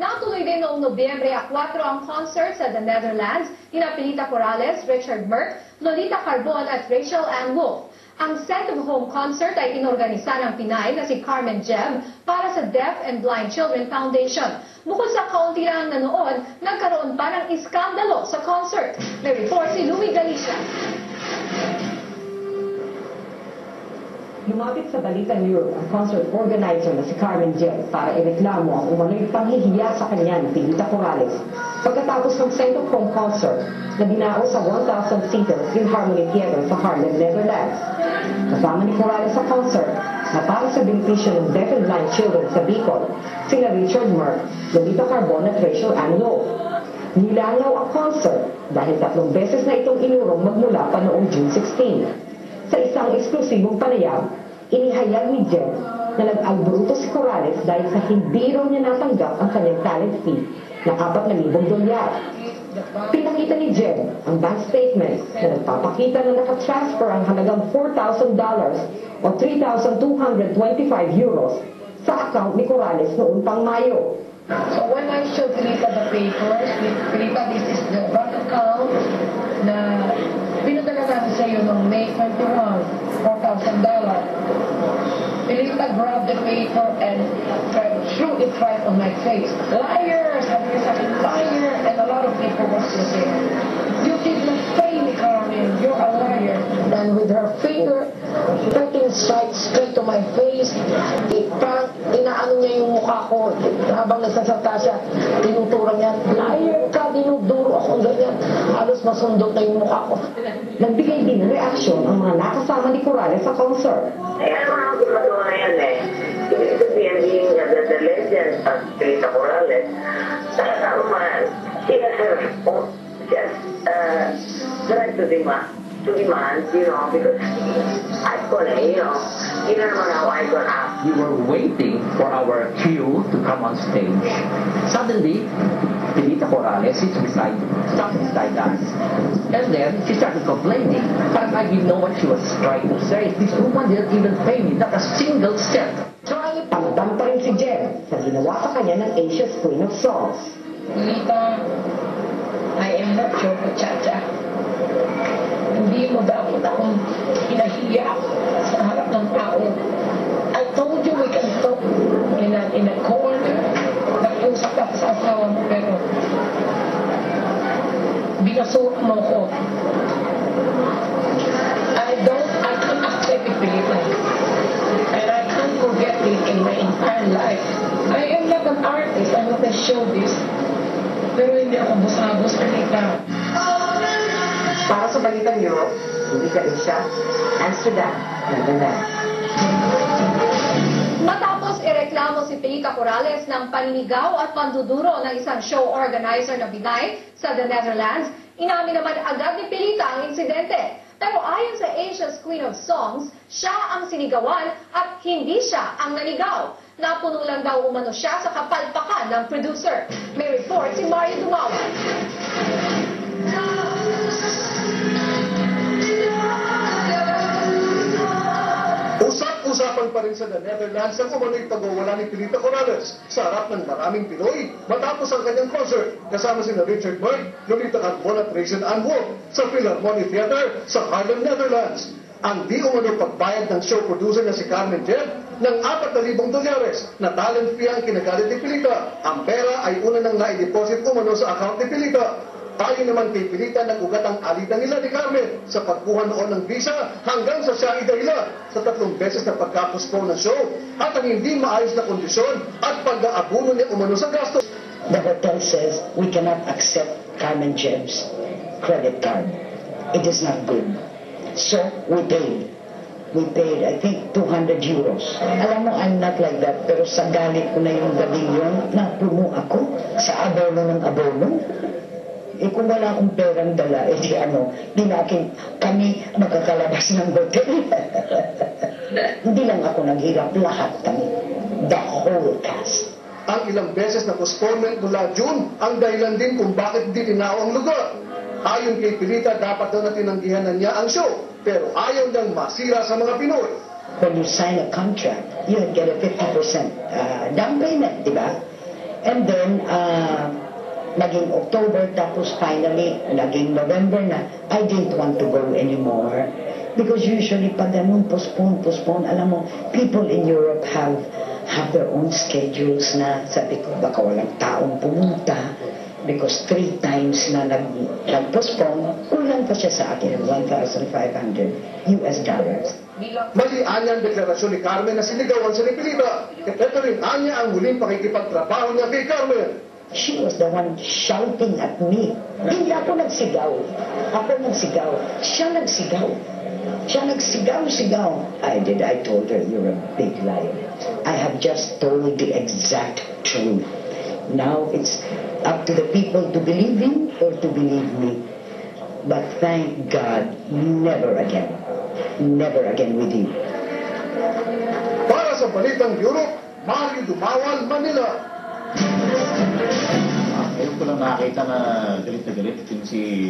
Natuloy din noong Nobyembre 4 ang concert sa The Netherlands ni Pilita Corrales, Richard Merck, Lolita Carbon at Rachel Ann Wolf. Ang Sent of Home concert ay inorganisa ng Pinay na si Carmen Jeb para sa Deaf and Blind Children Foundation. Bukod sa kaunti lang nanood, nagkaroon pa ng iskandalo sa concert. May report si Louie Galicia. Lumapit sa Balitang Europe ang concert organizer na si Carmen Jeb para ireklamo ang umano'y panghihiya sa kanya ni Pilita Corrales pagkatapos ng Sent of Home concert na dinao sa 1,000-seater Philharmonic Theater sa Haarlem, Netherlands. Kasama ni Corrales sa concert na para sa benepisyo ng deaf and blind children sa Bicol, sina Richard Merck, Lolita Carbon at Rachel Ann Wolf. Nilangaw ang concert dahil 3 beses na itong inurong magmula pa noong June 16. Sa isang eksklusibong panayam, inihayag ni Jeb na nag-albruto si Corrales dahil sa hindi raw niya natanggap ang kanyang talent fee na $4,000. Pinakita ni Jeb ang bank statement na nagpapakita na nakatransfer ang halagang $4,000 o 3,225 euros sa account ni Corrales noong pang Mayo. So when I showed Pilita the papers, Pilita, this is the bank account na pinadala natin sa iyo noong May 21, $4,000. Pilita grabbed the paper and threw it right on my face. Liar! Sabi niya sa akin, liar! And a lot of people were saying, you did not pay me, Carmen. You're a liar. And with her finger pointing straight to my face, parang inaano niya yung mukha ko. Habang nagsasalta siya, tinuturang niya, liar ka, dinuduro ako ganyan. Halos masundot na yung mukha ko. Nagbigay din ng reaksyon ang mga nakasama ni Corrales sa concert. Ano gumagawa na yan eh. Ibig sabihin, the legend of Pilita Corrales, she has her own, right to demand, you know, because icon eh, you know naman how icon act. We were waiting for our cue to come on stage. Suddenly, Pilita Corrales stopped beside us. And then, she started complaining. Parang I didn't know what she was trying to say. This woman didn't even pay me, not a single cent. Pangdam pa rin si Jeb sa ginawa sa kanya ng Asia's Queen of Songs. Pilita, I am not your muchacha. Hindi mo dapat akong hinahiya sa harap ng tao. I told you we can talk in a corner. Nag-usap ako sa asawa mo, pero binasura mo ko. I can't accept it, Pilita. And I can't forget it in my entire life. I am not an artist. I'm not a showbiz. Pero hindi ako busagos, Pilita. Para sa Balitang Europe, Louie Galicia, Amsterdam, Netherlands. Matapos ireklamo si Pilita Corrales ng paninigaw at panduduro ng isang show organizer na Pinay sa The Netherlands, inamin naman agad ni Pilita ang insidente. Pero ayon sa Asia's Queen of Songs, siya ang sinigawan at hindi siya ang naligaw. Napuno lang daw umano siya sa kapalpakan ng producer. May report si Mario Dumawan. Usap-usapan pa rin sa The Netherlands ang umano'y pag-uwala ni Pilita Corrales sa harap ng maraming Pinoy matapos ang kanyang concert kasama sina Richard Merck, Lolita Carbon at Rachel Ann Wolf sa Philharmonic Theater sa Haarlem, Netherlands. Ang di umano pagbayad ng show producer na si Carmen Jeb ng $4,000 na talent fee ang kinagalit ni Pilita. Ang pera ay una nang naideposit umano sa account ni Pilita. Ayon naman kay Pilita, nag-ugat ang alitan nila ni Carmen sa pagkuha noon ng visa hanggang sa siya idahila sa 3 beses na pagkapospone ng show at ang hindi maayos na kondisyon at pag-aabuno niya umano sa gastos. The hotel says we cannot accept Carmen Jeb's credit card. It is not good. So we paid. We paid, I think, 200 euros. Alam mo, I'm not like that. Pero sa galit ko na yung gabi yun, napuno ako sa abono ng abono. Kung wala akong perang dala, di na kami magkakalabas ng hotel. Hindi lang ako naghirap, lahat kami. The whole cast. Ang ilang beses na postponement mula June ang dahilan din kung bakit di tinaw ang lugar. Ayon kay Pilita, dapat daw na tinanggihan na niya ang show, pero ayaw niyang masira sa mga Pinoy. When you sign a contract, you get a 50% down payment, di ba? And then, naging October, tapos finally, naging November na, I didn't want to go anymore. Because usually, pag ganun, postpone, alam mo, people in Europe have their own schedules na, sabi ko, baka walang taong pumunta. Because 3 times na nag-postpone, kulang pa siya sa akin, $1,500. Mali anya ang deklarasyon ni Carmen na sinigawan sa ni Pilita. At ito rin anya ang muling pakikipagtrabaho niya kay Carmen. She was the one shouting at me. Hindi ako nagsigaw. Siya nagsigaw. I told her, you're a big liar. I have just told the exact truth. Now it's up to the people to believe him or to believe me. But thank God, never again with you. Para sa Balitang Europe, Mario Dumawan, Manila. Ngayon ko lang nakita na galit itong si